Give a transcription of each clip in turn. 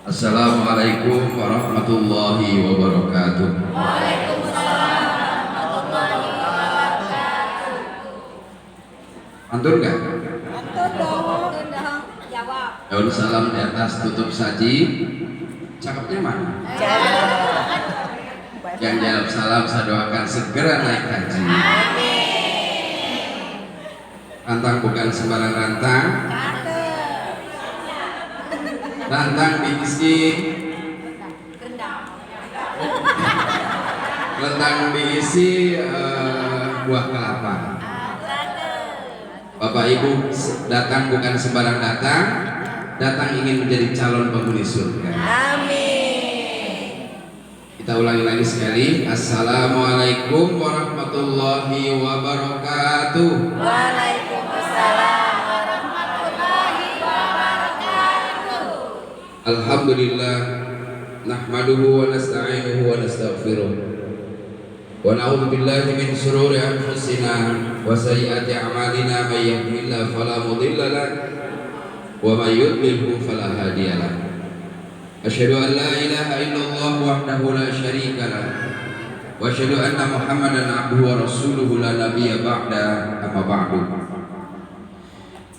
Assalamualaikum warahmatullahi wabarakatuh. Waalaikumsalam warahmatullahi wabarakatuh. Antur nggak? Antur dong. Jawab. Daun salam di atas tutup saji. Cakepnya mana? Yang jawab salam saya doakan segera naik haji. Rantang bukan sembarang rantang. Rantang diisi rentang diisi buah kelapa. Bapak Ibu datang bukan sembarang datang, datang ingin menjadi calon penghuni surga. Amin. Kita ulangi lagi sekali. Assalamualaikum warahmatullahi wabarakatuh. Waalaikumsalam warahmatullahi wabarakatuh. Alhamdulillah, nahmaduhu wa nasta'inuhu wa nastaghfiruh. Wa na'udzu billahi min shururi anfusina wa sayyiati a'malina, may yahdihillahu fala mudilla lahu wa may yudlilhu fala hadiya lahu. Asyhadu an la ilaha illallah wahdahu la syarika lahu wa asyhadu anna Muhammadan abduhu wa rasuluhu la nabiyya ba'da, amma ba'du.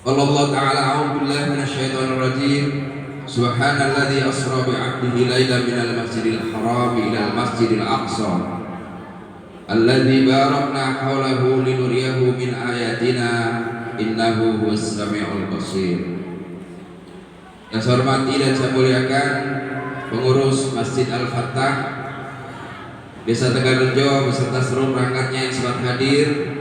Allah ta'ala a'udzu billahi minasyaitonir rajim. Subhanalladzi asra bi 'abdihi lailan minal masjidil haram ilal masjidil aqsa alladzi barakna haulahu linuriyahu min ayatina innahu huwas samiul basir. Yang saya hormati dan saya muliakan pengurus Masjid Al-Fattah Desa Tegarejo beserta seluruh perangkatnya yang sempat hadir.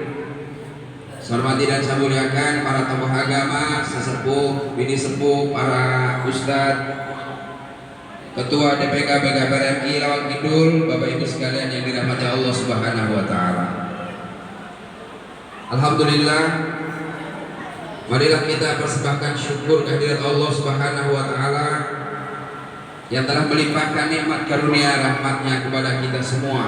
Saya hormati dan saya muliakan para tokoh agama, sesepuh, bini sepuh, para ustadz, Ketua DPK BKPR RI Lawang Kidul, Bapak Ibu sekalian yang dirahmati Allah Subhanahu wa taala. Alhamdulillah, marilah kita persembahkan syukur kehadirat Allah Subhanahu wa taala yang telah melimpahkan nikmat karunia rahmatnya kepada kita semua,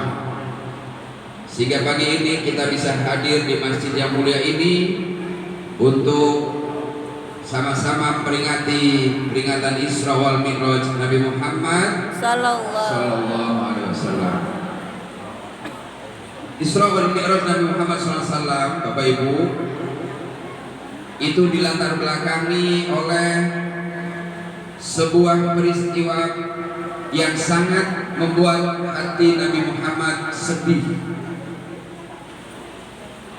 sehingga pagi ini kita bisa hadir di masjid yang mulia ini untuk sama-sama memperingati peringatan Isra wal Mi'raj Nabi Muhammad sallallahu alaihi wasallam. Isra wal Mi'raj Nabi Muhammad sallallahu alaihi wasallam, Bapak Ibu, itu dilatar belakangi oleh sebuah peristiwa yang sangat membuat hati Nabi Muhammad sedih,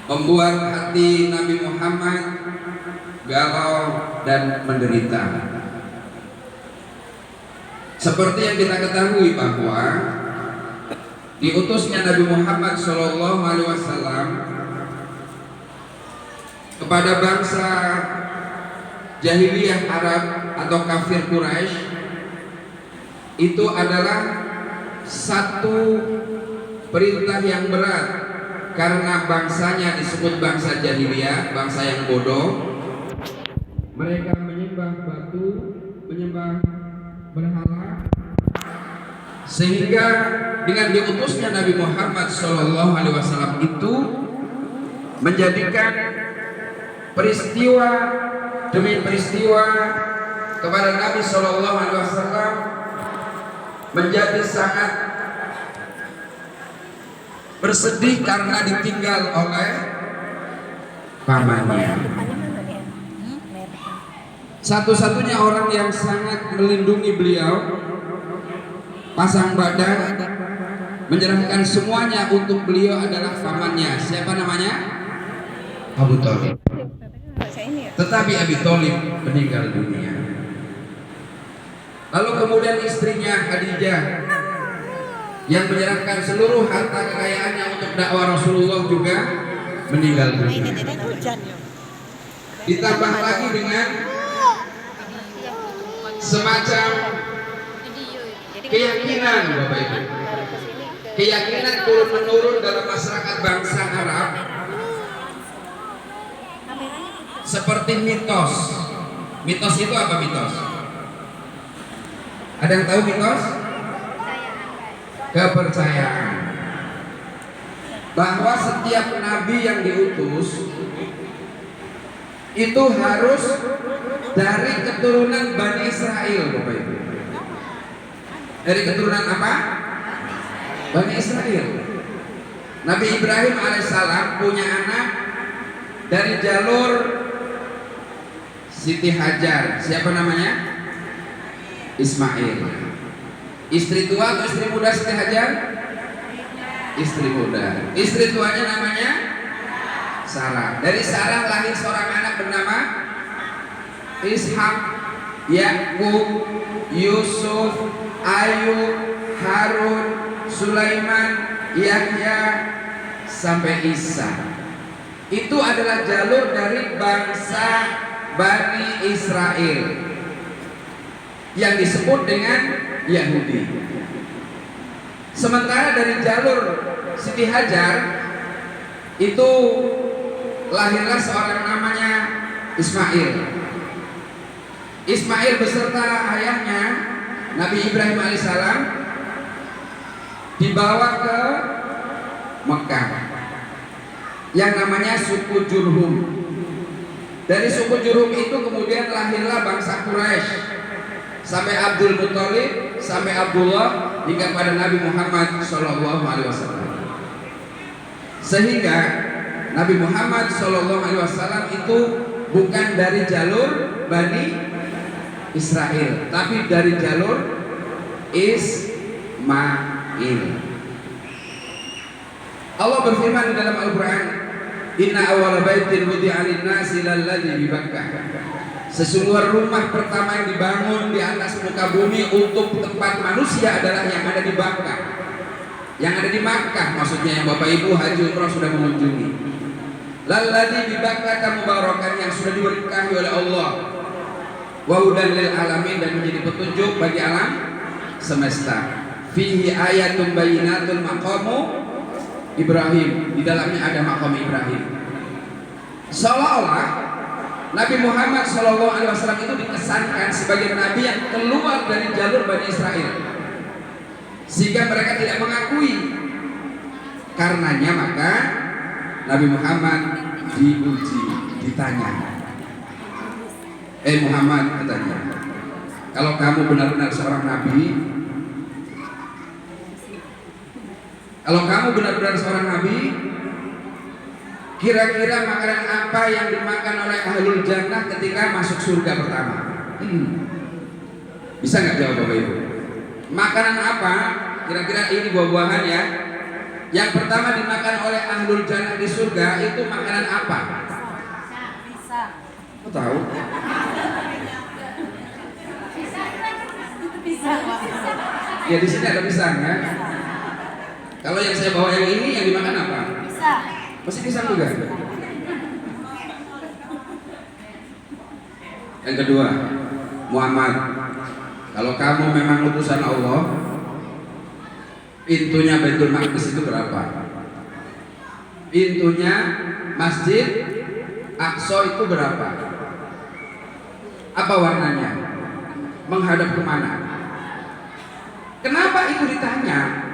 membuat hati Nabi Muhammad galau dan menderita. Seperti yang kita ketahui bahwa diutusnya Nabi Muhammad SAW kepada bangsa jahiliyah Arab atau kafir Quraisy itu adalah satu perintah yang berat, karena bangsanya disebut bangsa jahiliyah, bangsa yang bodoh. Mereka menyembah batu, menyembah berhala, sehingga dengan diutusnya Nabi Muhammad SAW itu menjadikan peristiwa demi peristiwa kepada Nabi SAW menjadi sangat bersedih karena ditinggal oleh pamannya. Satu-satunya orang yang sangat melindungi beliau, pasang badan, menyerahkan semuanya untuk beliau adalah pamannya. Siapa namanya? Abu Thalib. Tetapi Abi Thalib meninggal dunia. Lalu kemudian istrinya Khadijah yang menyerahkan seluruh harta kekayaannya untuk dakwah Rasulullah juga meninggal dunia. Ditambah lagi dengan semacam keyakinan, Bapak Ibu, keyakinan turun menurun dalam masyarakat bangsa Arab, seperti mitos. Mitos itu apa mitos? Ada yang tahu mitos? Kepercayaan bahwa setiap nabi yang diutus itu harus dari keturunan Bani Israel, Bapak Ibu. Dari keturunan apa? Bani Israel. Nabi Ibrahim alaihissalam punya anak dari jalur Siti Hajar. Siapa namanya? Ismail. Istri tua atau istri muda Siti Hajar? Istri muda. Istri tuanya namanya Sarah. Dari Sarah lahir seorang anak bernama Ishak, Yakub, Yusuf, Ayub, Harun, Sulaiman, Yahya, sampai Isa. Itu adalah jalur dari bangsa Bani Israel yang disebut dengan Yahudi. Sementara dari jalur Siti Hajar itu lahirlah seorang namanya Ismail. Ismail beserta ayahnya Nabi Ibrahim alaihissalam dibawa ke Mekah yang namanya suku Jurhum. Dari suku Jurhum itu kemudian lahirlah bangsa Quraisy sampai Abdul Muthalib, sampai Abdullah, hingga pada Nabi Muhammad SAW. Sehingga Nabi Muhammad SAW itu bukan dari jalur Bani Israel, tapi dari jalur Ismail. Allah berfirman di dalam Al-Quran, Inna awwala baitin wudi'a lin-nasi lalladzi bi Makkah. Sesungguhnya rumah pertama yang dibangun di atas muka bumi untuk tempat manusia adalah yang ada di Makkah. Yang ada di Makkah, maksudnya yang Bapak Ibu haji umrah sudah mengunjungi. Lalladzi bi Makkah mubarakan, yang sudah diberkahi oleh Allah. Wa hudan lil alamin, dan menjadi petunjuk bagi alam semesta. Fihi ayatun bayyinatun maqamu Ibrahim, di dalamnya ada maqam Ibrahim. Seolah-olah Nabi Muhammad SAW itu dikesankan sebagai nabi yang keluar dari jalur Bani Israel, sehingga mereka tidak mengakui. Karenanya maka Nabi Muhammad diuji, ditanya, Muhammad, katanya, kalau kamu benar-benar seorang nabi, kira-kira makanan apa yang dimakan oleh ahlul jannah ketika masuk surga pertama? Bisa nggak jawab Bapak Ibu? Makanan apa? Kira-kira ini buah-buahan ya. Yang pertama dimakan oleh ahlul jannah di surga itu makanan apa? Bisa. Kau tahu? Ya di sini ada pisang ya. Kalau yang saya bawa yang ini yang dimakan apa? Bisa. Masih pisang juga. Yang kedua, Muhammad, kalau kamu memang utusan Allah, pintunya Baitul Maqdis itu berapa? Pintunya Masjid Aqsa itu berapa? Apa warnanya? Menghadap kemana? Kenapa itu ditanya?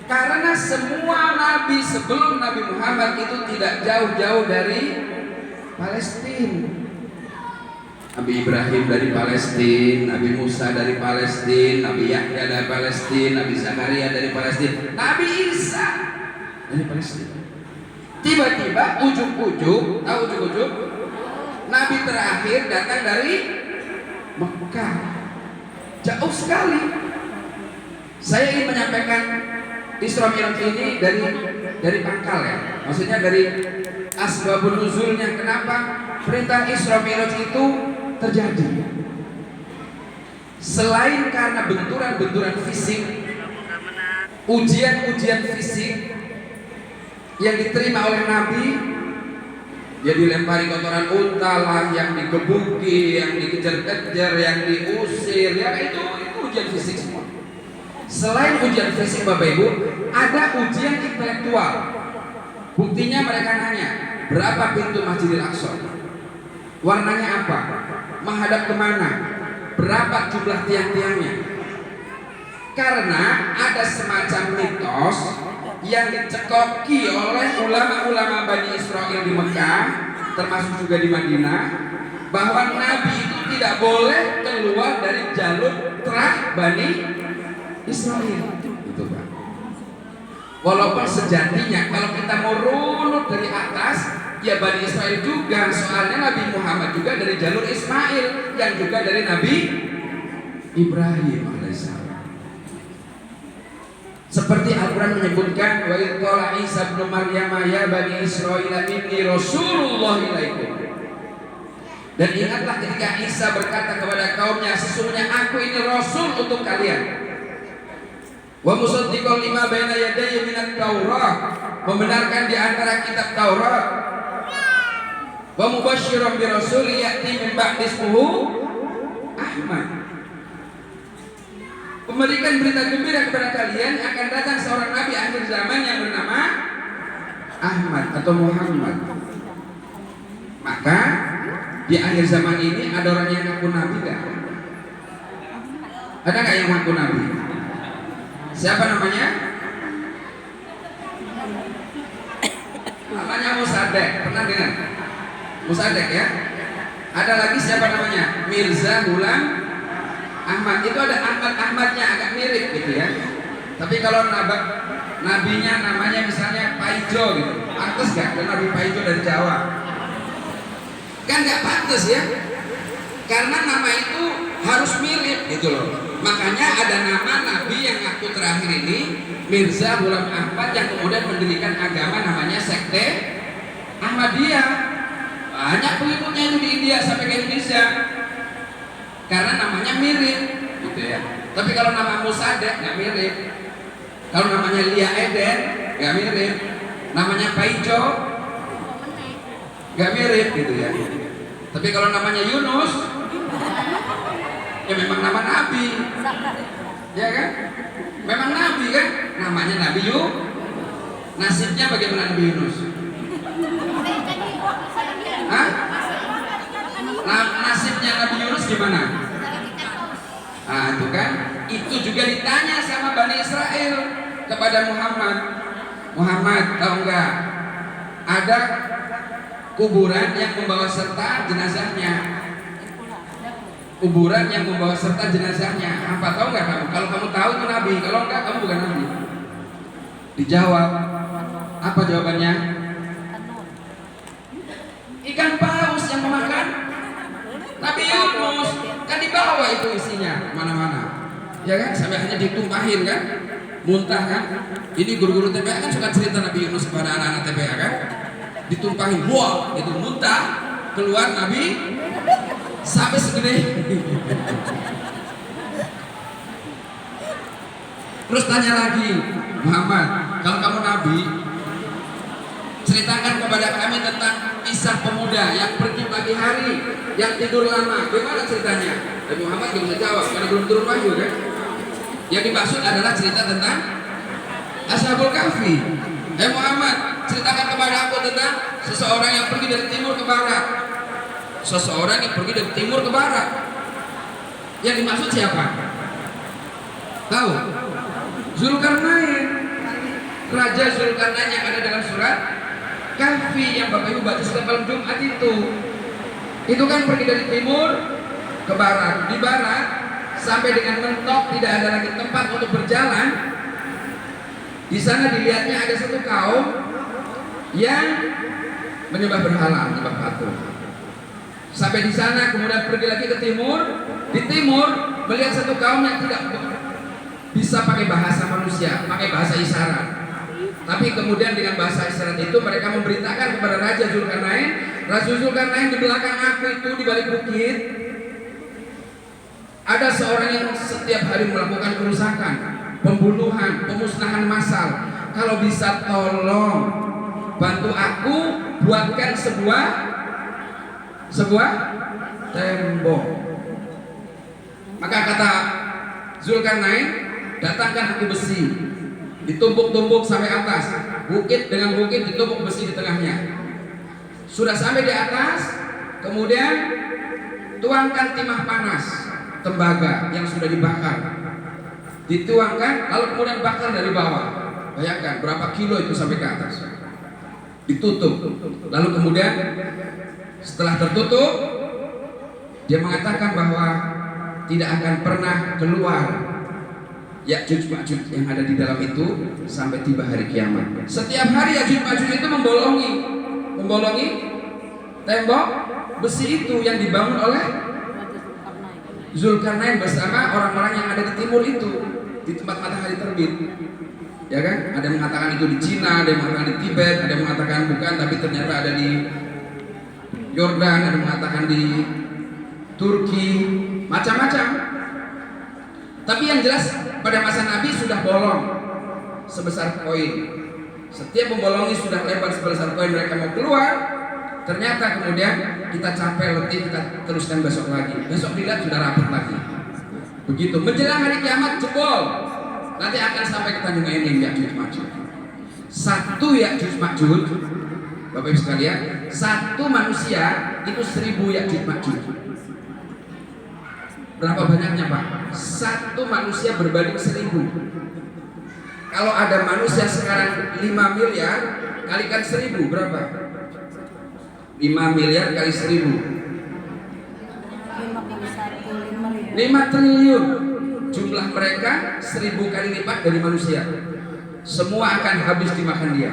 Karena semua nabi sebelum Nabi Muhammad itu tidak jauh-jauh dari Palestina. Nabi Ibrahim dari Palestina, Nabi Musa dari Palestina, Nabi Yahya dari Palestina, Nabi Zakaria dari Palestina, Nabi Isa dari Palestina. Tiba-tiba ujung-ujung, tahu ujung-ujung? Nabi terakhir datang dari Mekah. Jauh sekali. Saya ingin menyampaikan Isra Mi'raj ini dari pangkal ya. Maksudnya dari asbabun nuzulnya, kenapa perintah Isra Mi'raj itu terjadi. Selain karena benturan-benturan fisik, ujian-ujian fisik yang diterima oleh Nabi, dia dilempari kotoran unta lah, yang digebuki, yang dikejar-kejar, yang diusir, ya itu ujian fisik semua. Selain ujian fisik Bapak Ibu, ada ujian intelektual. Buktinya mereka nanya, berapa pintu Masjidil Aqsa? Warnanya apa? Menghadap kemana? Berapa jumlah tiang-tiangnya? Karena ada semacam mitos yang dicekoki oleh ulama-ulama Bani Israel di Mekah, termasuk juga di Madinah, bahwa Nabi itu tidak boleh keluar dari jalur terah Bani Israel. Itu Pak. Walaupun sejatinya kalau kita mau runut dari atas, ya Bani Israel juga. Soalnya Nabi Muhammad juga dari jalur Ismail, yang juga dari Nabi Ibrahim alaihissalam. Seperti Al-Quran menyebutkan, wa idh qala Isa ibnu Maryam ya Bani Israil inni Rasulullah ilaikum. Dan ingatlah ketika Isa berkata kepada kaumnya, sesungguhnya aku ini Rasul untuk kalian. Wa musaddiqan lima baina yadayya minat Taurat, membenarkan di antara kitab Taurat. Wa mubasysyiran bi rasul ya'ti min ba'di ismuhu Ahmad. Memberikan berita gembira kepada kalian akan datang seorang nabi akhir zaman yang bernama Ahmad atau Muhammad. Maka di akhir zaman ini ada orang yang ngaku nabi gak? Ada gak yang ngaku nabi? Siapa namanya? Namanya Musaddiq. Pernah dengar? Musaddiq ya? Ada lagi siapa namanya? Mirza Ghulam Ahmad. Itu ada Ahmadnya agak mirip gitu ya. Tapi kalau nabinya namanya misalnya Paijo gitu, pantas gak? Dan Nabi Paijo dari Jawa kan gak pantas ya, karena nama itu harus mirip gitu loh. Makanya ada nama nabi yang ngaku terakhir ini Mirza Ghulam Ahmad, yang kemudian mendirikan agama namanya sekte Ahmadiyah. Banyak pengikutnya itu di India sampai ke Indonesia karena namanya mirip gitu ya. Tapi kalau nama Musaddiq nggak mirip, kalau namanya Lia Eden nggak mirip, namanya Paijo nggak mirip gitu ya. Tapi kalau namanya Yunus, ya memang nama nabi, ya kan? Memang nabi kan? Namanya Nabi Yunus. Nasibnya bagaimana Nabi Yunus? Hah? Nasibnya Nabi Yunus gimana? Nah itu kan, itu juga ditanya sama Bani Israel kepada Muhammad. Muhammad, tahu nggak? Ada kuburan yang membawa serta jenazahnya. Kuburan yang membawa serta jenazahnya. Apa tahu nggak kamu? Kalau kamu tahu itu nabi, kalau enggak kamu bukan nabi. Dijawab. Apa jawabannya? Ikan paus yang memakan Nabi Yunus. Kan dibawa itu isinya mana-mana. Ya kan? Sampai hanya ditumpahin kan? Muntah kan? Ini guru-guru TPA kan suka cerita Nabi Yunus kepada anak-anak TPA kan? Ditumpahin, wah itu muntah, keluar Nabi sampai segede. Terus tanya lagi, Muhammad, kalau kamu Nabi, ceritakan kepada kami tentang kisah pemuda yang pergi pagi hari, yang tidur lama. Bagaimana ceritanya? Dan Muhammad gak bisa jawab karena belum turun wahyu kan? Yang dimaksud adalah cerita tentang Ashabul Kahfi. Muhammad, ceritakan kepada aku tentang seseorang yang pergi dari timur ke barat. Seseorang yang pergi dari timur ke barat. Yang dimaksud siapa? Tahu? Zulkarnain. Raja Zulkarnain yang ada dalam surat Kahfi yang Bapak Ibu baca setiap malam Jumat itu. Itu kan pergi dari timur ke barat. Di barat sampai dengan mentok, tidak ada lagi tempat untuk berjalan. Di sana dilihatnya ada satu kaum yang menyembah berhala, menyembah patung. Sampai di sana kemudian pergi lagi ke timur. Di timur melihat satu kaum yang tidak bisa pakai bahasa manusia, pakai bahasa isyarat. Tapi kemudian dengan bahasa isyarat itu mereka memberitakan kepada Raja Zulkarnain, Raja Zulkarnain, di belakang aku itu di balik bukit ada seorang yang setiap hari melakukan kerusakan, pembunuhan, pemusnahan massal. Kalau bisa tolong bantu aku buatkan sebuah tembok. Maka kata Zulkarnain, datangkan aku besi, ditumpuk-tumpuk sampai atas. Bukit dengan bukit ditumpuk besi di tengahnya. Sudah sampai di atas, kemudian tuangkan timah panas, tembaga yang sudah dibakar. Dituangkan, lalu kemudian bakar dari bawah. Bayangkan berapa kilo itu sampai ke atas. Ditutup. Lalu kemudian setelah tertutup, dia mengatakan bahwa tidak akan pernah keluar Ya'juj Ma'juj yang ada di dalam itu sampai tiba hari kiamat. Setiap hari Ya'juj Ma'juj itu membolongi tembok besi itu yang dibangun oleh Zulkarnain bersama orang-orang yang ada di timur itu, di tempat matahari terbit. Ya kan? Ada yang mengatakan itu di Cina, ada yang mengatakan di Tibet, ada yang mengatakan bukan, tapi ternyata ada di Yordan, ada yang mengatakan di Turki, macam-macam. Tapi yang jelas pada masa Nabi sudah bolong sebesar koin. Setiap membolongi sudah lebar sebesar koin, mereka mau keluar. Ternyata kemudian kita capek, letih, kita teruskan besok lagi. Besok dilihat sudah rapat lagi. Begitu menjelang hari kiamat jebol. Nanti akan sampai ke Tanjung Enim Ya'juj Ma'juj. Satu Ya'juj Ma'juj, Bapak Ibu sekalian, satu manusia itu 1000 Ya'juj Ma'juj. Berapa banyaknya Pak? Satu manusia berbanding 1000. Kalau ada manusia sekarang 5 miliar kalikan 1000 berapa? 5 miliar kali 1000 5 triliun. Jumlah mereka 1000 kali lipat dari manusia. Semua akan habis dimakan dia.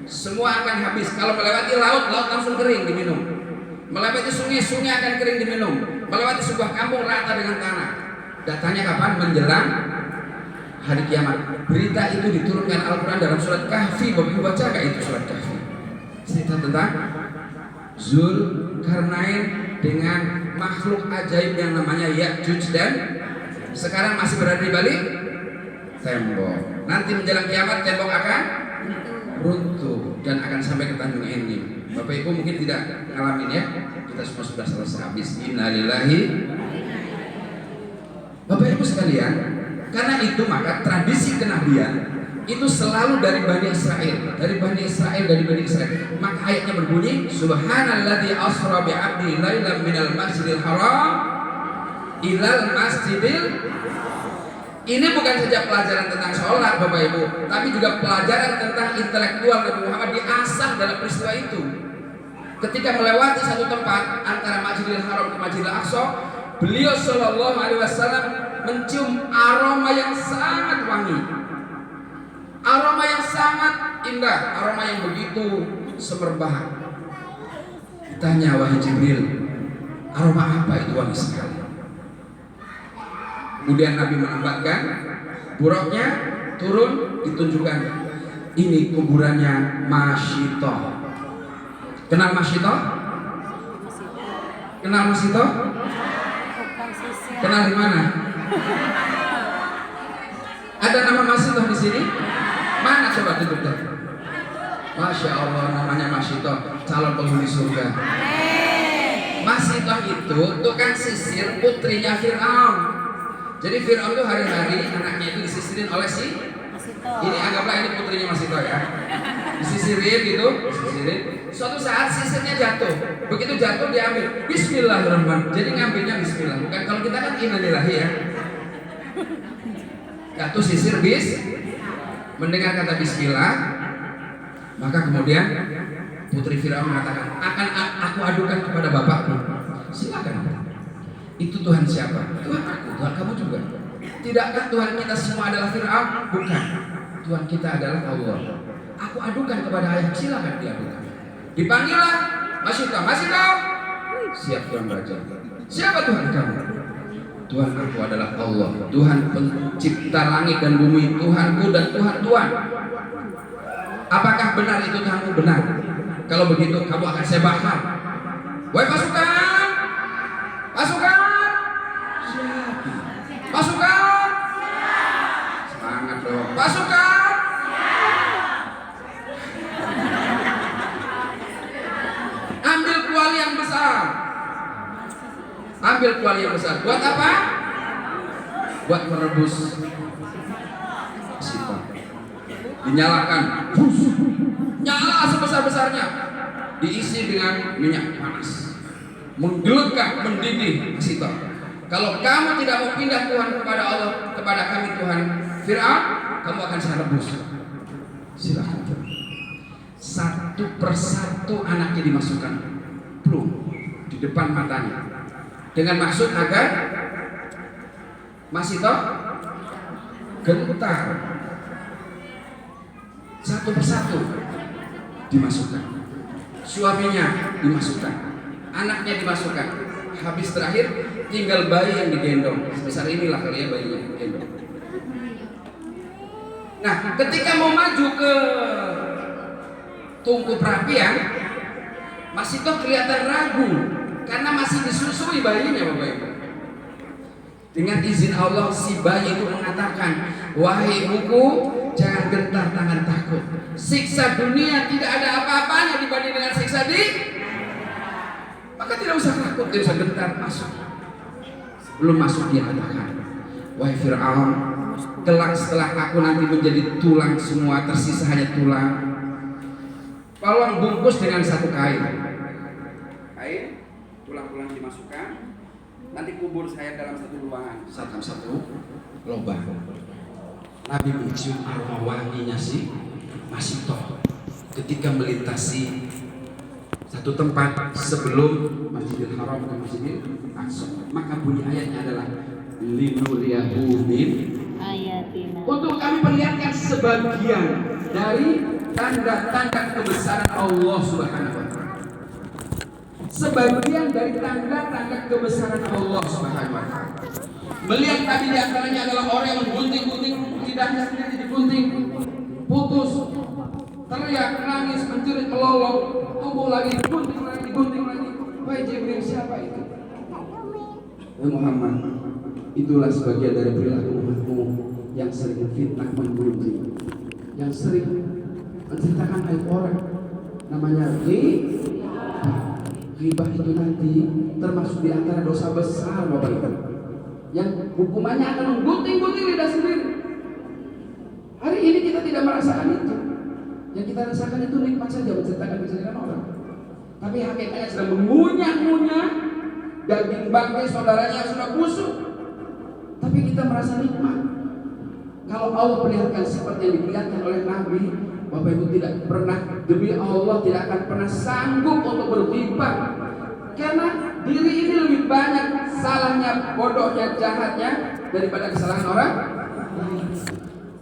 Semua akan habis. Kalau melewati laut, laut langsung kering diminum. Melewati sungai, sungai akan kering diminum. Melewati sebuah kampung rata dengan tanah. Datanya kapan? Menjelang hari kiamat. Berita itu diturunkan Al-Quran dalam surat Kahfi. Bapak Ibu baca gak itu surat Kahfi? Cerita tentang Zulkarnain dengan makhluk ajaib yang namanya Ya'juj dan sekarang masih berada di balik tembok. Nanti menjelang kiamat tembok akan runtuh dan akan sampai ke Tanjung Enim. Bapak Ibu mungkin tidak ngalamin ya. Kita semua sudah selesai habis. Innalillahi. Bapak Ibu sekalian, karena itu maka tradisi kenabian itu selalu dari Bani Israel, dari Bani Israel. Maka ayatnya berbunyi, Subhanalladzi asra bi'abdi lailan minal masjidil haram ilal masjidil. Ini bukan saja pelajaran tentang sholat Bapak Ibu, tapi juga pelajaran tentang intelektual Nabi Muhammad diasah dalam peristiwa itu. Ketika melewati satu tempat antara Masjidil Haram ke Masjidil Aqsa, beliau Shallallahu Alaihi Wasallam mencium aroma yang sangat wangi, aroma yang sangat indah, aroma yang begitu semerbak. Ditanya, wahai Jibril, aroma apa itu wangi sekali? Kemudian Nabi menambahkan, buruknya turun, ditunjukkan ini kuburannya Masyitoh. Kenal Masyitoh? Kenal Masyitoh? Kenal di mana? Ada nama Masyitoh di sini? Mana coba tunjukkan? Masya Allah, namanya Masyitoh, calon penghuni surga. Masyitoh itu tukang sisir putrinya Fir'aun. Jadi Fir'aun itu hari-hari anaknya itu disisirin oleh si ini, anggaplah ini putrinya Masyitoh ya. Disisirin gitu, disisirin. Suatu saat sisirnya jatuh. Begitu jatuh diambil. Bismillahirrahmanirrahim. Jadi ngambilnya bismillah. Bukan kalau kita kan innalillahi ya. Jatuh sisir mendengar kata bismillah, maka kemudian putri Firaun mengatakan, akan aku adukan kepada bapakku. Silakan. Itu Tuhan siapa? Tuhan aku, Tuhan kamu juga. Tidakkah Tuhan kita semua adalah Firaun? Bukan. Tuhan kita adalah Allah. Aku adukan kepada ayah, silakan diadukan. Dipanggillah Masyitoh. Masyitoh, siap Tuhan Raja. Siapa Tuhan kamu? Tuhan aku adalah Allah, Tuhan pencipta langit dan bumi, Tuhanku dan Tuhan. Apakah benar itu Tuhanmu? Benar. Kalau begitu kamu akan saya bakar. Wahai pasukan, pasukan, pasukan, semangat dong, pasukan. Ambil kuali yang besar. Ambil kuali yang besar. Buat apa? Buat merebus Masyitoh. Dinyalakan. Nyala sebesar-besarnya. Diisi dengan minyak panas. Menggelegak, mendidih Masyitoh. Kalau kamu tidak mau pindah Tuhan kepada Allah, kepada kami Tuhan Fir'aun, kamu akan saya rebus. Silakan. Satu persatu anaknya dimasukkan plum di depan matanya. Dengan maksud agar Masih toh? Gentar. Satu persatu dimasukkan. Suaminya dimasukkan, anaknya dimasukkan. Habis terakhir tinggal bayi yang digendong. Sebesar inilah kali ya bayinya digendong. Nah, ketika mau maju ke tungku perapian, masih toh kelihatan ragu karena masih disusui bayinya, Bapak Ibu. Dengan izin Allah si bayi itu mengatakan, wahai ibuku, jangan gentar tangan takut. Siksa dunia tidak ada apa-apanya dibanding dengan siksa di, maka tidak usah takut, tidak usah gentar masuk. Belum masuk dia katakan, wahai Fir'aun, kelak setelah aku nanti menjadi tulang semua, tersisa hanya tulang, tolong bungkus dengan satu kain. Kain, tulang-tulang dimasukkan, nanti kubur saya dalam satu ruangan, satu lubang. Nabi mencium aroma wanginya si masih toh ketika melintasi satu tempat sebelum Masjidil Haram ke Masjidil Aqsa. Maka bunyi ayatnya adalah linuriyahu min ayatina, untuk kami perlihatkan sebagian dari tanda-tanda kebesaran Allah Subhanahu wa taala. Sebagian dari tanda-tanda kebesaran Allah Subhanahu wa taala. Melihat tadi di antaranya adalah orang yang menggunting-gunting lidahnya sendiri, digunting, putus, teriak, nangis, menjerit, melolong, tumbuh lagi, digunting lagi. Wahai Jibril, siapa itu? Wahai Muhammad, itulah sebagian dari perilaku umatmu yang sering fitnah menggunting, yang sering menceritakan aib orang. Namanya ghibah itu nanti termasuk di antara dosa besar, Bapak Ibu, yang hukumannya akan menggunting-gunting lidah sendiri. Hari ini kita tidak merasakan itu. Yang kita rasakan itu nikmat saja menceritakan kejadian orang. Tapi hakikatnya sedang mengunyah-ngunyah daging bangkai saudaranya yang sudah busuk. Tapi kita merasa nikmat. Kalau Allah perlihatkan seperti yang diperlihatkan oleh Nabi, Bapak Ibu tidak pernah, demi Allah tidak akan pernah sanggup untuk berghibah. Karena diri ini lebih banyak salahnya, bodohnya, jahatnya daripada kesalahan orang.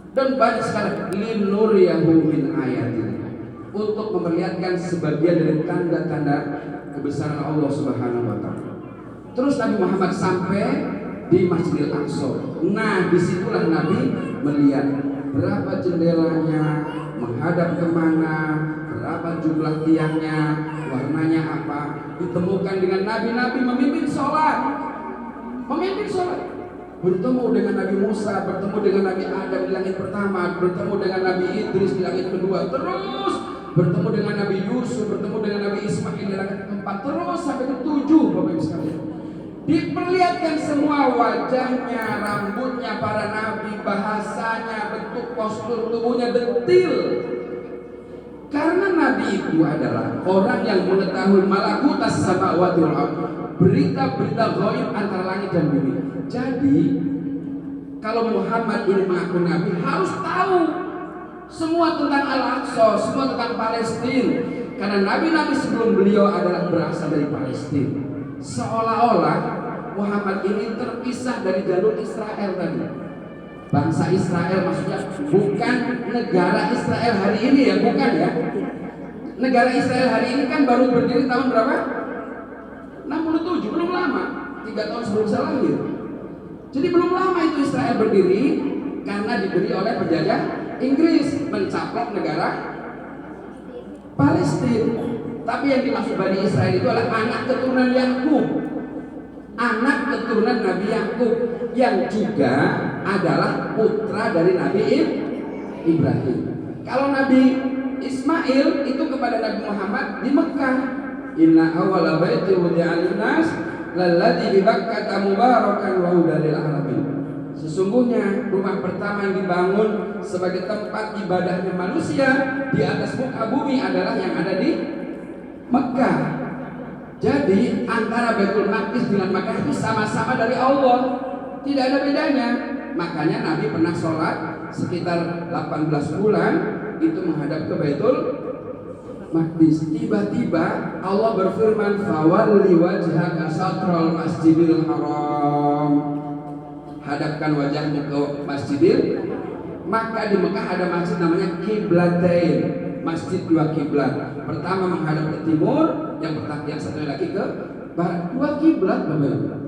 Dan banyak sekali linuriyahu min ayatina, untuk memperlihatkan sebagian dari tanda-tanda kebesaran Allah Subhanahu wa taala. Terus Nabi Muhammad sampai di Masjidil Aqsa. Nah, disitulah Nabi melihat berapa jendelanya, menghadap kemana, berapa jumlah tiangnya, warnanya apa. Ditemukan dengan nabi-nabi memimpin sholat, bertemu dengan Nabi Musa, bertemu dengan Nabi Adam di langit pertama, bertemu dengan Nabi Idris di langit kedua, terus bertemu dengan Nabi Yusuf, bertemu dengan Nabi Ismail di langit keempat, terus sampai ke-7, Bapak Ibu sekalian. Diperlihatkan semua wajahnya, rambutnya para nabi, bahasanya, bentuk postur tubuhnya detil. Karena nabi itu adalah orang yang mengetahui malakutas samawati wal ardh, berita-berita gaib antara langit dan bumi. Jadi kalau Muhammad ini mengaku nabi, harus tahu semua tentang Al-Aqsa, semua tentang Palestina. Karena nabi-nabi sebelum beliau adalah berasal dari Palestina. Seolah-olah Muhammad ini terpisah dari jalur Israel tadi. Bangsa Israel maksudnya bukan negara Israel hari ini ya, bukan ya. Negara Israel hari ini kan baru berdiri tahun berapa? 67, belum lama, 3 tahun sebelum saya lahir. Jadi belum lama itu Israel berdiri karena diberi oleh penjajah Inggris mencaplok negara Palestina. Tapi yang dimaksud Bani Israel itu adalah anak keturunan Yakub, anak keturunan Nabi Yakub, yang juga adalah putra dari Nabi Ibrahim. Kalau Nabi Ismail itu kepada Nabi Muhammad di Mekah, inna awwala baiti wudi'a lin-nas lalladzi bi Bakkah mubarakan wa hudan lil alamin. Sesungguhnya rumah pertama yang dibangun sebagai tempat ibadahnya manusia di atas muka bumi adalah yang ada di Mekah. Jadi antara Baitul Maqdis dengan Mekah itu sama-sama dari Allah, tidak ada bedanya. Makanya Nabi pernah sholat sekitar 18 bulan itu menghadap ke Baitul Maqdis. Tiba-tiba Allah berfirman, fawalli wajhaka syatral masjidil haram, menghadapkan wajahmu ke Masjidil, maka di Mekah ada masjid namanya Qiblatain, masjid dua kiblat. Pertama menghadap ke timur, yang satunya lagi ke barat. Dua kiblat Bapak.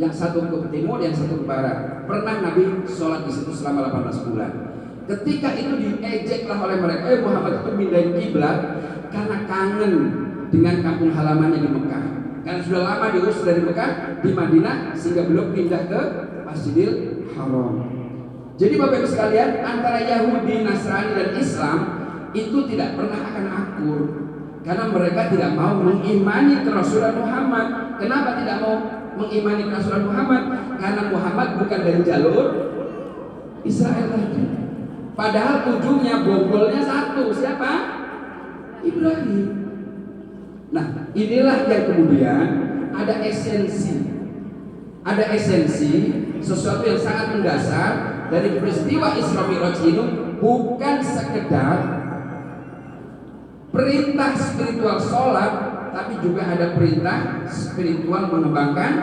Yang satu ke timur, yang satu ke barat. Pernah Nabi sholat di situ selama 18 bulan. Ketika itu diejeklah oleh mereka, Muhammad itu pindahin kiblat karena kangen dengan kampung halamannya di Mekah. Karena sudah lama diurus dari Mekah di Madinah sehingga belum pindah ke Masjidil Haram. Jadi Bapak Ibu sekalian, antara Yahudi, Nasrani dan Islam itu tidak pernah akan akur karena mereka tidak mau mengimani kerasulan Muhammad. Kenapa tidak mau mengimani kerasulan Muhammad? Karena Muhammad bukan dari jalur Israel tadi. Padahal ujungnya bonggolnya satu, siapa? Ibrahim. Nah, inilah yang kemudian ada esensi sesuatu yang sangat mendasar dari peristiwa Isra Mi'raj ini, bukan sekedar perintah spiritual sholat, tapi juga ada perintah spiritual mengembangkan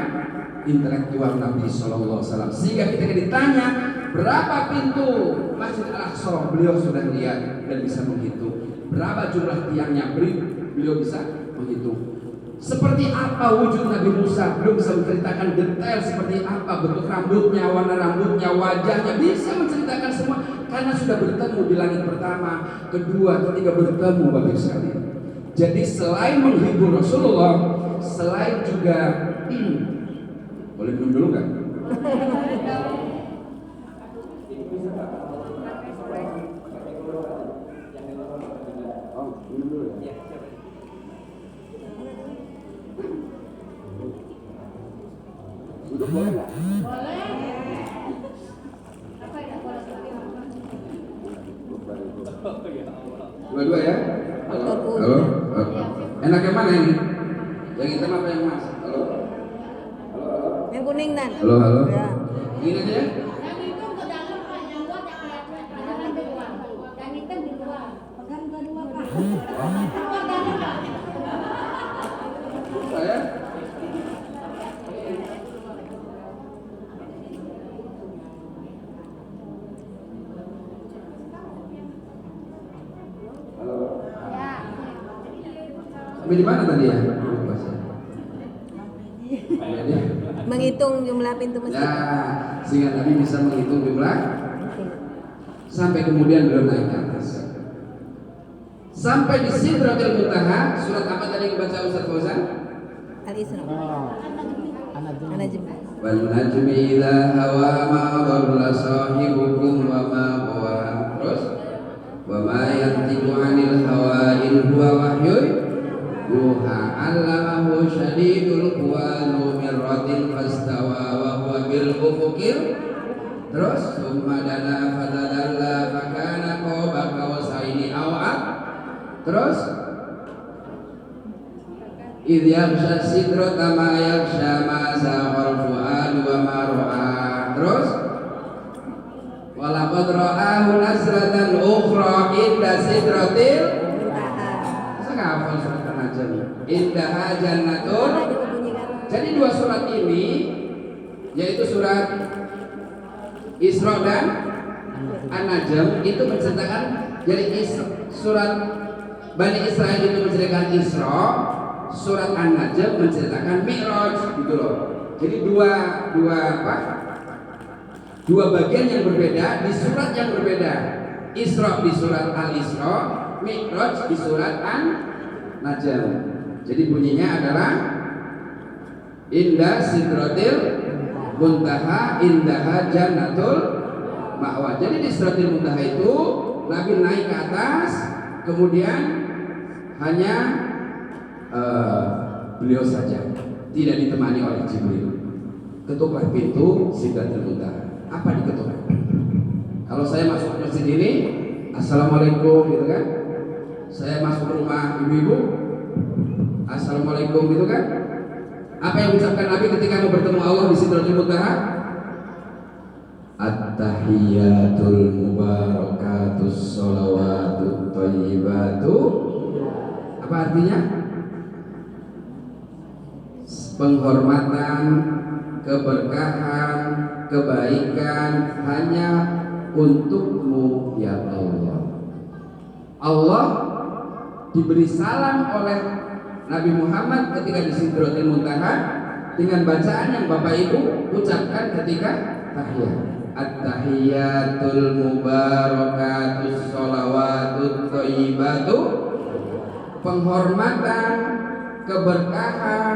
intelektual Nabi Sallallahu Alaihi Wasallam. Sehingga ketika ditanya berapa pintu Masjid Al-Aqsa, beliau sudah lihat dan bisa menghitung. Berapa jumlah tiangnya, beliau bisa menghitung. Seperti apa wujud Nabi Musa, belum bisa menceritakan detail seperti apa bentuk rambutnya, warna rambutnya, wajahnya, bisa menceritakan semua karena sudah bertemu di langit pertama, kedua, ketiga bertemu Bapak sekalian. Jadi selain menghibur Rasulullah, selain juga boleh minum dulu nggak? Oh, minum dulu ya. Duduk boleh nggak? Boleh. Apa ya? Dua-dua ya? Halo? Halo? Enak yang mana ini? Yang hitam apa yang mas? Halo? Halo? Yang kuning dan. Halo? Halo? Ya. Ini aja ya? Yang itu ke dalam Pak, yang buat yang jangan di luar. Yang hitam di luar. Pegang dua-dua Pak. Apa dalam Pak? Saya? Sampai di mana tadi ya? Menghitung jumlah pintu masjid. Ya, sehingga Nabi bisa menghitung jumlah sampai kemudian beliau naik ke atas. Sampai di Sidratul Muntaha, surat apa tadi yang dibaca Ustaz Fauzan? Al-Isra. An-Najm. Wal najmi idza hawa ma dhalla sahibukum wa ma huwa. Terus wa ma yantiqu 'anil hawa in huwa wahyun yuha 'allamahu syadidul quwa dzu mirratin fastawa wa huwa bil ufuqil. Terus summa dana fatadalla fakana qaba qausaini aw ad. Terus idh yaghsha sidrata ma yaghsha ma zaghal fuadu wa ma ra'a. Terus walaqad ra'ahu nasratan ukhra inda sidratil muntaha. Saya hafal surat An-Najm. Indaha jannatun. Jadi dua surat ini yaitu surat Isra dan An-Najm itu menceritakan, jadi surat Bani Israel itu menceritakan Isra, surat An-Najm menceritakan Mi'raj gitu loh. Jadi dua bagian yang berbeda di surat yang berbeda. Isra di surat Al-Isra, Mi'raj di surat An-Najm. Jadi bunyinya adalah Indah Sidratil Muntaha indaha jannatul ma'wa. Jadi di Sidratil Muntaha itu Nabi naik ke atas, kemudian hanya beliau saja, tidak ditemani oleh Jibril. Ketuklah pintu Sidratul Muntaha. Apa diketuk? Kalau saya masuk ke masjid ini, assalamualaikum gitu kan. Saya masuk ke rumah ibu-ibu, assalamualaikum gitu kan. Apa yang diucapkan Nabi ketika mau bertemu Allah di Sidratul Muntaha? At-tahiyatul mubarakatus sholawatut thayyibatu. Apa artinya? Penghormatan, keberkahan, kebaikan hanya untukmu ya Allah. Allah diberi salam oleh Nabi Muhammad ketika di Sidratil Muntaha dengan bacaan yang Bapak Ibu ucapkan ketika tahiyat. At-tahiyatul mubarakatus sholawatut thayyibatu, penghormatan, keberkahan,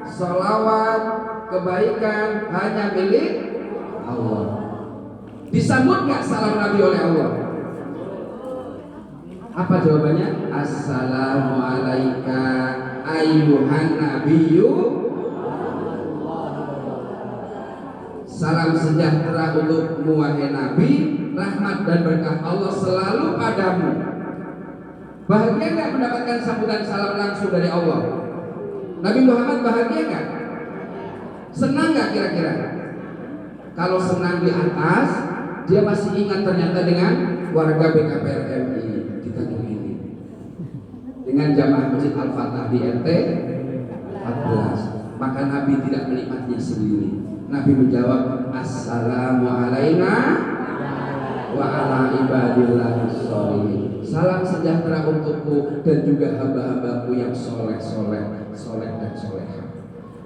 sholawat, kebaikan hanya milik Allah. Disambut gak salam Nabi oleh Allah? Apa jawabannya? Assalamualaikum ayyuhan nabiyyu, salam sejahtera untukmu wahai Nabi, rahmat dan berkah Allah selalu padamu. Bahagia gak mendapatkan sambutan salam langsung dari Allah? Nabi Muhammad bahagia gak? Senang gak kira-kira? Kalau senang di atas, dia masih ingat ternyata dengan warga BKPRMI di Tanjung ini, dengan jamaah Masjid Al-Fatah di RT 14. Maka Nabi tidak menikmatinya sendiri. Nabi menjawab, Assalamualaikum wa ala ibadillah sholihin. Salam sejahtera untukku dan juga hamba-hambaku yang soleh dan soleha.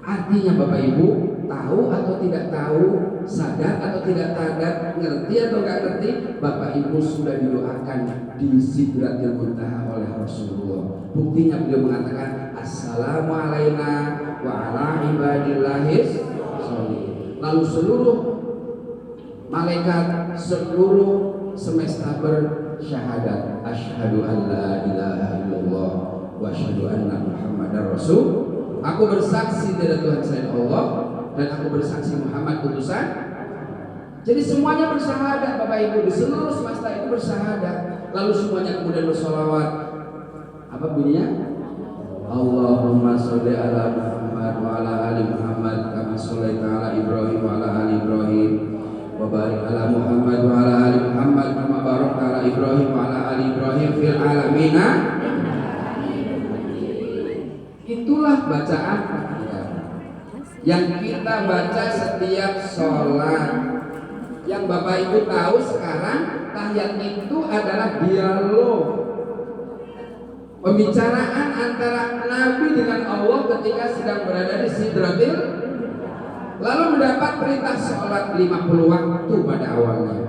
Artinya Bapak Ibu, tahu atau tidak tahu, sadar atau tidak sadar, ngerti atau nggak ngerti, Bapak Ibu sudah didoakan di Sidratil Muntaha oleh Rasulullah. Buktinya beliau mengatakan Assalamualaikum wa ala ibadillahis sholihin. Lalu seluruh malaikat, seluruh semesta bersyahadat, asyhadu an la ilaha illallah wa asyhadu anna muhammadar rasul. Aku bersaksi tidak Tuhan selain Allah dan aku bersaksi Muhammad utusan. Jadi semuanya bersyahadat Bapak Ibu, di seluruh semesta itu bersyahadat. Lalu semuanya kemudian bersolawat. Apa bunyinya? Allahumma sholli ala Muhammad wa ala ali Muhammad kama shallaita ala Ibrahim wa ala ali Ibrahim wa barik ala Muhammad wa ala ali Muhammad kama barakta ala Ibrahim wa ala ali Ibrahim fil alamin. Itulah bacaan tahiyat yang kita baca setiap sholat. Yang Bapak Ibu tahu sekarang, tahiyat itu adalah dialog, pembicaraan antara Nabi dengan Allah ketika sedang berada di Sidratil, lalu mendapat perintah sholat 50 waktu pada awalnya.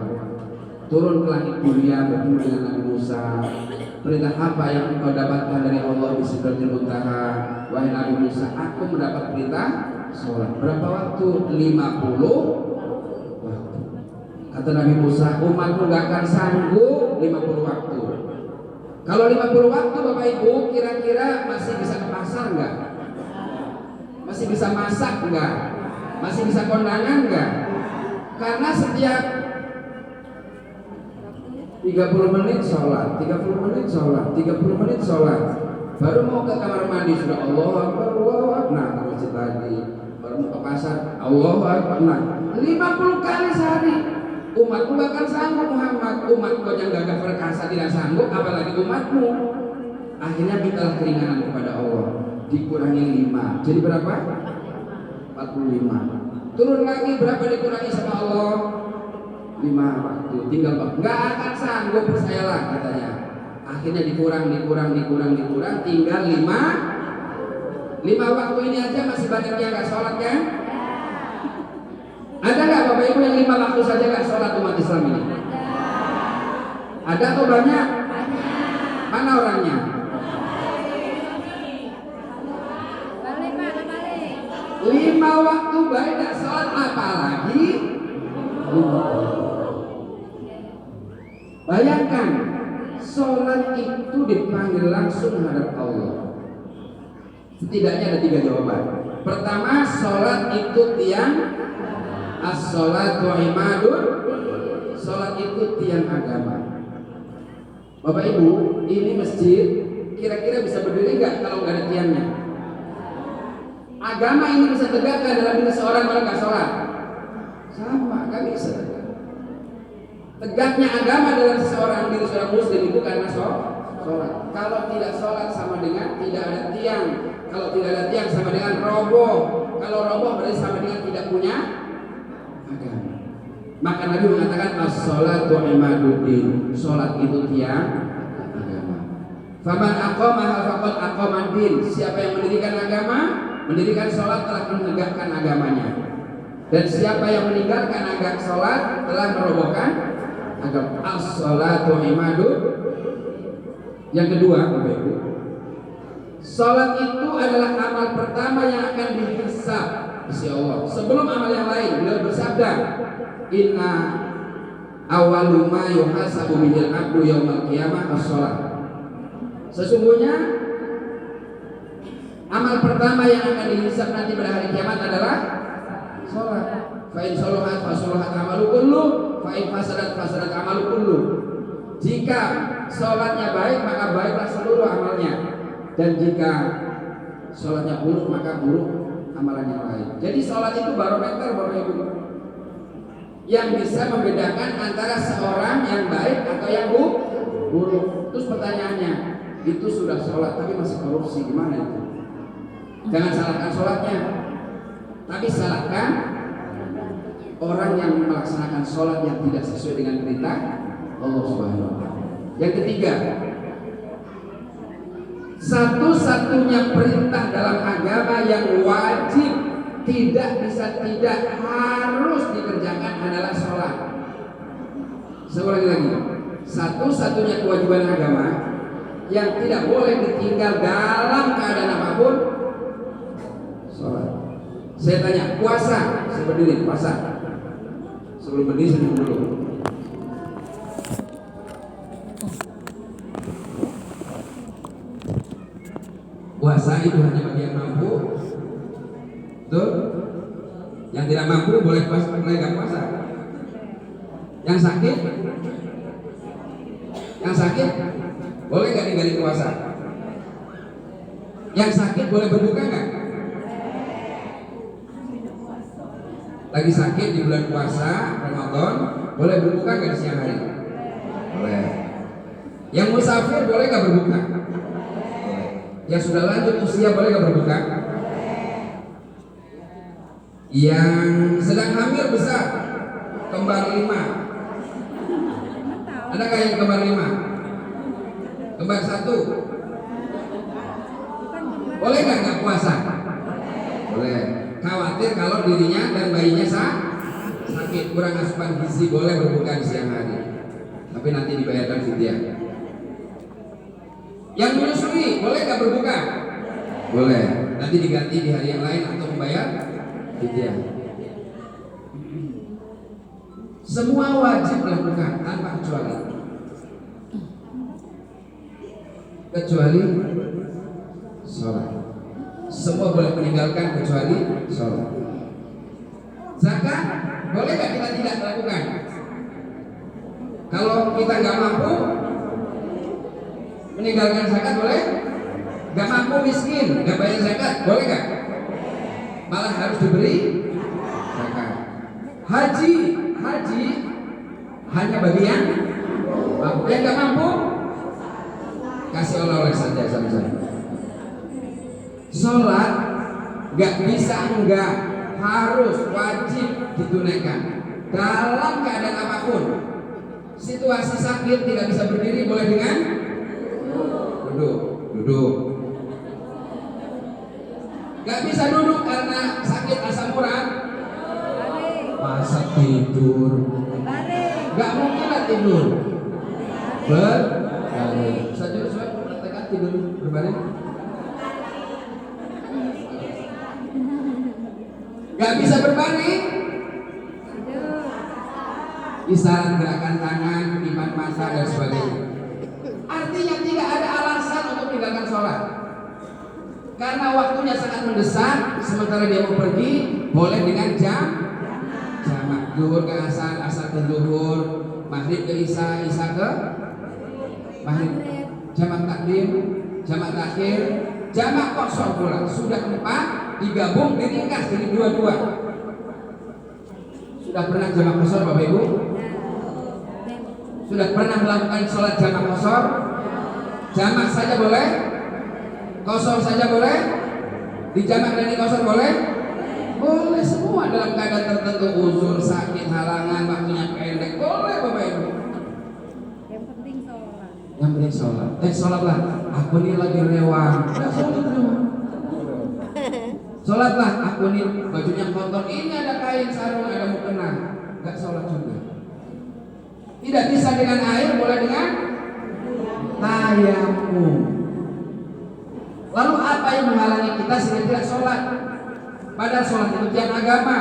Turun ke langit dunia bertemu dengan Nabi Musa. Perintah apa yang engkau dapatkan dari Allah di Sidratil Muntaha? Wahai Nabi Musa, aku mendapat perintah sholat. Berapa waktu? 50 waktu. Kata Nabi Musa, umatmu gak akan sanggup 50 waktu. Kalau 50 waktu Bapak Ibu, kira-kira masih bisa ke pasar nggak? Masih bisa masak nggak? Masih bisa kondangan nggak? Karena setiap 30 menit sholat, 30 menit sholat, 30 menit sholat. Baru mau ke kamar mandi sudah Allahu Akbar, Allahu Akbar. Nah, ke masjid lagi. Baru mau ke pasar, Allahu Akbar. Nah, 50 kali sehari. Umatmu bahkan sanggup Muhammad. Umatku yang gagah perkasa tidak sanggup, apalagi umatmu. Akhirnya mintalah keringanan kepada Allah. Dikurangi 5. Jadi berapa? 45. Turun lagi berapa dikurangi sama Allah? 5 waktu, tinggal nggak akan sanggup, percayalah katanya. Akhirnya dikurang, tinggal 5 waktu ini aja masih banyak yang nggak sholat kan? Ada nggak Bapak Ibu yang 5 waktu saja nggak sholat umat Islam ini? Ada atau banyak? Mana orangnya? Balik. 5 waktu baik nggak sholat, apalagi bayangkan, sholat itu dipanggil langsung menghadap Allah. Setidaknya ada 3 jawaban. Pertama, sholat itu tiang as-sholatu imadun. Sholat itu tiang agama. Bapak Ibu, ini masjid kira-kira bisa berdiri nggak kalau nggak ada tiangnya? Agama ini bisa tegak dalam diri seorang kalau nggak sholat? Sama, nggak bisa. Tegaknya agama dalam seseorang diri seorang muslim itu karena sholat. Kalau tidak sholat sama dengan tidak ada tiang. Kalau tidak ada tiang sama dengan roboh. Kalau roboh berarti sama dengan tidak punya agama. Maka Nabi mengatakan as-sholatu imaduddin, sholat itu tiang agama. Faman aqamaha faqad aqamad-din, siapa yang mendirikan agama, mendirikan sholat telah menegakkan agamanya. Dan siapa yang meninggalkan agama sholat telah merobohkan agama. As-sholatu imaduddin. Yang kedua, Bapak Ibu, sholat itu adalah amal pertama yang akan dihisab di Allah. Sebelum amal yang lain, beliau bersabda, inna awwalu ma yuhasabu bihil abdu yaumal qiyamah as-sholat. Sesungguhnya amal pertama yang akan dihisab nanti pada hari kiamat adalah sholat. Fa in sholahat fa sholahat amalu kullu, fa in fasadat fasadat amalu kullu. Jika sholatnya baik maka baiklah seluruh amalnya, dan jika sholatnya buruk maka buruk amalan yang lain. Jadi sholat itu barometer Bapak Ibu yang bisa membedakan antara seorang yang baik atau yang buruk. Terus pertanyaannya, itu sudah sholat tapi masih korupsi, gimana itu? Jangan salahkan sholatnya, tapi salahkan orang yang melaksanakan sholat yang tidak sesuai dengan perintah Allah Subhanahu wa Ta'ala. Yang ketiga, satu-satunya perintah dalam agama yang wajib, tidak bisa tidak, harus dikerjakan adalah sholat. Saya ulangi lagi, satu-satunya kewajiban agama yang tidak boleh ditinggal dalam keadaan apapun, sholat. Saya tanya, puasa, saya berdiri, puasa. Sebelum berdiri saya dulu. Puasa itu hanya bagi yang mampu, betul? Yang tidak mampu boleh puasa, boleh nggak puasa. Yang sakit boleh nggak ninggalin puasa. Yang sakit boleh berbuka nggak? Lagi sakit di bulan puasa Ramadan, boleh berbuka nggak di siang hari? Boleh. Yang musafir boleh nggak berbuka? Yang sudah lanjut usia boleh nggak berbuka? Yang sedang hamil besar, kembar 5, ada nggak yang kembar 5? Kembar 1, boleh nggak puasa? Boleh. Khawatir kalau dirinya dan bayinya sakit, kurang asupan gizi, boleh berbuka di siang hari, tapi nanti dibayarkan fidyah. Yang menyusui boleh nggak berbuka? Boleh. Nanti diganti di hari yang lain atau membayar fidyah. Semua wajib dilakukan tanpa kecuali sholat. Semua boleh meninggalkan kecuali sholat. Zakat boleh nggak kita tidak lakukan? Kalau kita nggak mampu meninggalkan zakat boleh? Gak mampu miskin, gak bayar zakat, boleh gak? Malah harus diberi zakat. Haji hanya bagi yang mampu. Yang gak mampu kasih oleh-oleh saja sama-sama. Sholat gak bisa enggak, harus wajib ditunaikan dalam keadaan apapun. Situasi sakit tidak bisa berdiri, boleh dengan duduk. Gak bisa duduk karena sakit asam urat, masa tidur? Gak mungkin lah tidur berbaring. Saya praktekkan tidur berbaring. Gak bisa berbaring, isyarat gerakan tangan, kedipan mata dan sebagainya. Artinya tidak ada alasan untuk meninggalkan sholat, karena waktunya sangat mendesak. Sementara dia mau pergi, boleh dengan jamak. Zuhur ke asar, asar ke zuhur, maghrib ke isya, isya ke maghrib. Jamak takdim, jamak takhir, jamak kosor pula. Sudah 4 digabung, diringkas jadi 2-2. Sudah pernah jamak kosor Bapak Ibu? Sudah pernah melakukan sholat jamak kosor? Jamak saja boleh, kosor saja boleh, dijamak dan dikosor boleh. Boleh semua dalam keadaan tertentu, uzur, sakit, halangan, waktunya pendek, boleh Bapak Ibu. Yang penting sholat. Yang penting sholat. Sholatlah. Aku ini lagi rewang. Nggak sholat rewang. Sholatlah. Aku ini bajunya kotor. Ini ada kain sarung, ada mukena. Nggak sholat juga. Tidak bisa dengan air, boleh dengan tayamum. Lalu apa yang menghalangi kita sehingga tidak sholat? Padahal sholat itu tiang agama.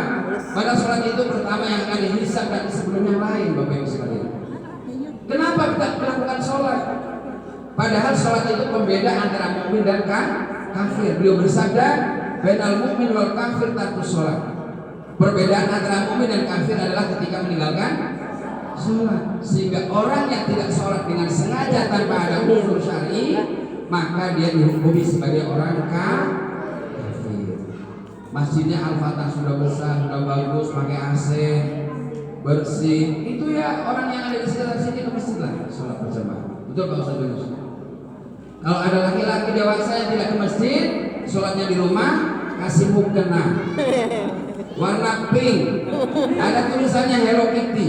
Padahal sholat itu pertama yang akan dihisab dan sebelum yang lain, Bapak Ibu sekalian. Kenapa kita melakukan sholat? Padahal sholat itu pembeda antara mukmin dan kafir. Beliau bersabda, "Bainal mukmin wal kafir tarkus sholat." Perbedaan antara mukmin dan kafir adalah ketika meninggalkan sholat. Sehingga orang yang tidak sholat dengan sengaja tanpa ada uzur syar'i, maka dia dihukumi sebagai orang kafir. Masjidnya Al-Fatah sudah besar, sudah bagus, pakai AC, bersih. Itu ya orang yang ada di sekitar sini ke masjid lah, sholat berjamaah. Betul Pak Ustaz Yunus? Kalau ada laki-laki dewasa yang tidak ke masjid, sholatnya di rumah, kasih mukena warna pink, ada tulisannya Hello Kitty.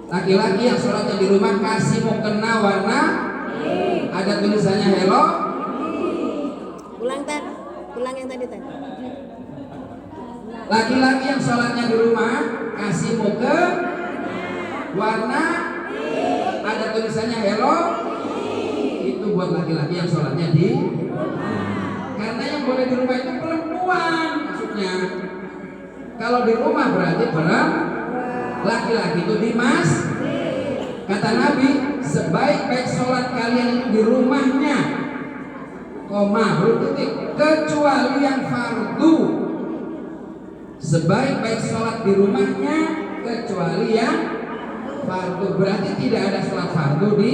Laki-laki yang sholatnya di rumah kasih mukena warna, ada tulisannya Hello. Ulang yang tadi. Laki-laki yang sholatnya di rumah kasih muka warna, ada tulisannya Hello. Itu buat laki-laki yang sholatnya di karena yang boleh di rumah itu perempuan maksudnya. Kalau di rumah berarti laki-laki itu di masjid. Kata Nabi, sebaik-baik sholat kalian itu di rumahnya, titik, kecuali yang fardu. Sebaik-baik sholat di rumahnya kecuali yang fardu. Berarti tidak ada sholat fardu di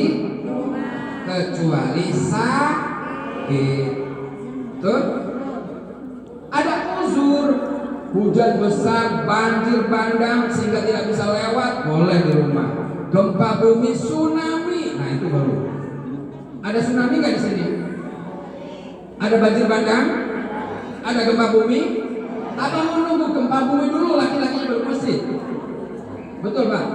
kecuali sakit. Tuh, ada uzur, hujan besar, banjir bandang sehingga tidak bisa lewat, boleh di rumah. Gempa bumi, tsunami, nah itu baru. Ada tsunami nggak di sini? Ada banjir bandang? Ada gempa bumi? Apa mau nunggu gempa bumi dulu laki-lakinya baru masjid? Betul Pak?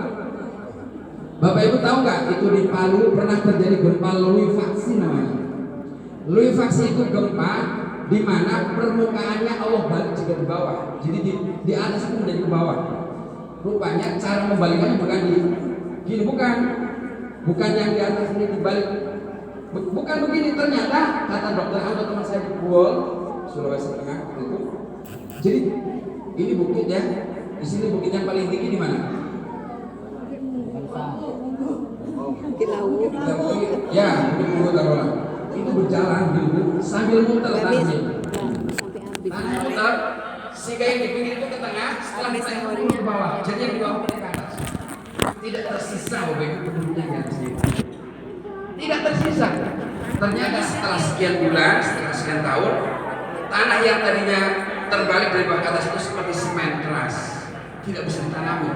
Bapak Ibu tahu nggak itu di Palu pernah terjadi gempa Luifaksi namanya. Luifaksi itu gempa di mana permukaannya Allah balik juga di bawah. Jadi di atas itu menjadi ke bawah. Rupanya cara membalikannya bukan gini, bukan yang di atas ini dibalik. Bukan begini, ternyata kata dokter atau teman saya di Pulau Sulawesi Tengah itu. Jadi ini bukit ya. Di sini bukit yang paling tinggi di mana? Di laut. Ya, Bukit Bungo Tarola. Itu berjalan gitu sambil muter tanahnya. Tanah muter sehingga yang di pinggir itu ke tengah, setelah naik ke bawah. Jadi yang di bawah ke atas. Tidak tersisa Bapak Ibu penduduknya di atas ini. Tidak tersisa. Ternyata setelah sekian bulan, setelah sekian tahun, tanah yang tadinya terbalik dari bawah ke atas itu seperti semen keras, tidak bisa ditanami.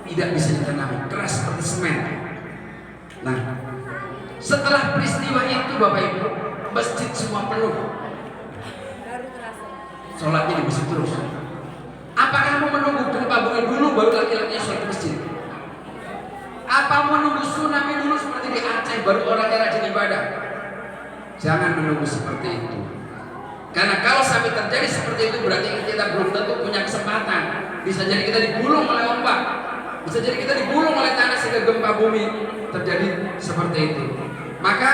Tidak bisa ditanami, keras seperti semen. Nah, setelah peristiwa itu Bapak Ibu, masjid semua penuh. Sholatnya di masjid terus. Apakah mau menunggu gempa bumi dulu baru laki-lakinya sholat di masjid? Apa mau menunggu tsunami dulu seperti di Aceh baru orangnya rajin ibadah? Jangan menunggu seperti itu. Karena kalau sampai terjadi seperti itu berarti kita belum tentu punya kesempatan. Bisa jadi kita digulung oleh ombak, bisa jadi kita digulung oleh tanah sehingga gempa bumi terjadi seperti itu. Maka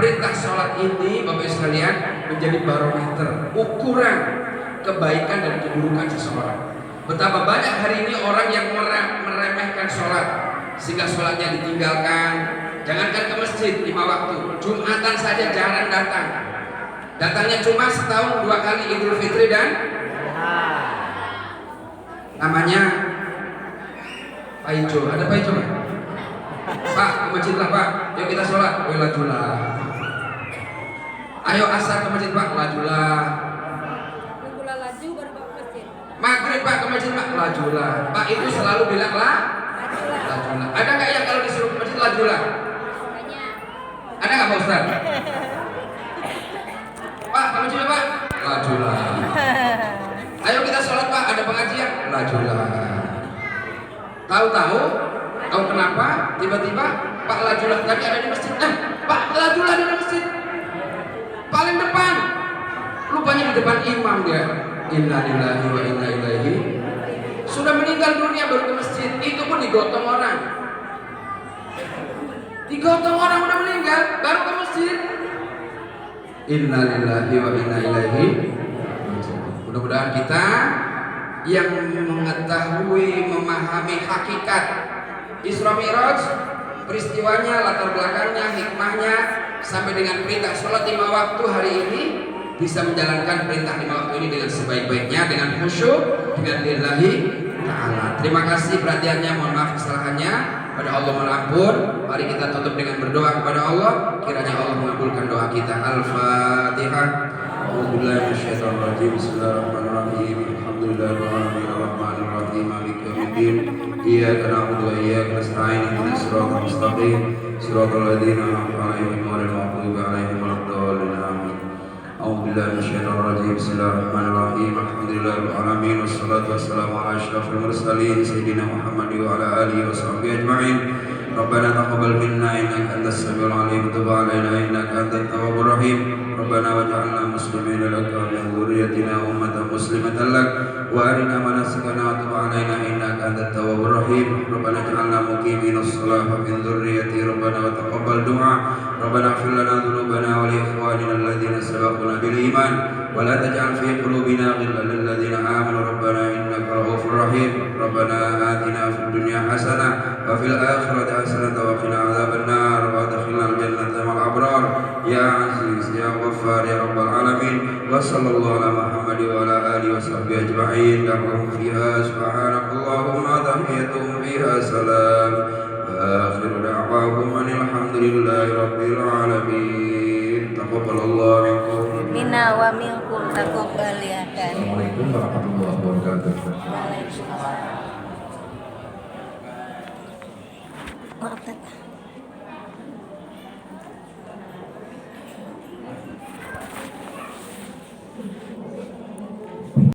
perintah sholat ini Bapak Ibu sekalian menjadi barometer, ukuran kebaikan dan keburukan seseorang. Betapa banyak hari ini orang yang meremehkan sholat sehingga sholatnya ditinggalkan. Jangankan ke masjid 5 waktu, Jumatan saja jarang datang. Datangnya cuma setahun 2 kali, Idul Fitri dan namanya Pak Ijo. Ada Pak Ijo? Pak, ke masjid lah Pak. Yuk kita sholat. Lajulah. Ayo asar ke masjid Pak. Lajulah. Pulang laju baru ke masjid. Maghrib Pak ke masjid Pak. Lajulah. Pak itu selalu bilang lajulah. Ada nggak yang kalau disuruh ke masjid lajulah? Ada nggak Pak Ustaz? Pak, ke masjid Pak. lajulah. Ayo kita sholat Pak, ada pengajian, lajulah. Tahu kenapa? Tiba-tiba Pak lajulah tadi ada di masjid. Pak lajulah di masjid. Paling depan. Rupanya di depan imam dia. Innalillahi wa inna ilaihi. Sudah meninggal dunia baru ke masjid. Itu pun digotong orang. Digotong orang udah meninggal baru ke masjid. Innalillahi wa inna ilaihi. Mudah-mudahan kita yang mengetahui, memahami hakikat Isra Mi'raj, peristiwanya, latar belakangnya, hikmahnya, sampai dengan perintah sholat 5 waktu hari ini, bisa menjalankan perintah 5 waktu ini dengan sebaik-baiknya, dengan khusyuk, dengan lillahi ta'ala. Terima kasih perhatiannya, mohon maaf kesalahannya, pada Allah mohon ampun. Mari kita tutup dengan berdoa kepada Allah, kiranya Allah mengabulkan doa kita. Al-Fatihah. A'udzubillahi minasyaitonir rajim. Bismillahirrahmanirrahim. Alhamdulillahirabbil alamin arrahmanir rahim maliki yaumiddin. Iyyaka na'budu wa iyyaka nasta'in. Ihdinas siratal mustaqim. Siratal ladzina an'amta 'alaihim ghairil maghdubi 'alaihim waladdallin. Amin. A'udzubillahi minasyaitonir rajim. Bismillahirrahmanirrahim. Alhamdulillahirabbil alamin wassalatu wassalamu ala asyrafil mursalin sayyidina Muhammad wa ala alihi washabbihi ajma'in. Rabbana taqabbal minna innaka antas samiul 'alim wa tub 'alaina innaka antat tawwabur rahim. Rabbana waj'alna muslimina laka wa min dhurriyyatina ummatan muslimatan lak wa arina manasikana wa tub 'alaina innaka antat tawwabur rahim. Rabbana ij'alna muqiminus shalah wa min dhurriyyati rabbana wa taqabbal du'a. Rabbana ighfir lana dhunubana wa li ikhwanina alladhina sabaquna bil iman wa la taj'al fi qulubina ghillan lil ladzina amanu rabbana innaka ra'ufur rahim. Rabbana atina fid dunya hasanah wa fil akhirati hasanah wa qina adzabannar wa adkhilna al jannata ma'al abrar ya aziz ya ghaffar ya rabbal alamin. Wa sallallahu ala Muhammad wa ala alihi wa sahbihi ajma'in. Lahum fiha subhanakallahumma tahiyyatuhum fiha salam wa akhiru da'wahum alhamdulillahi rabbil alamin. Taqabbalallahu minkum Minna wa minkum taqabbal ya kan. Assalamualaikum warahmatullahi wabarakatuh. Waalaikumsalam. Maaf, Tata.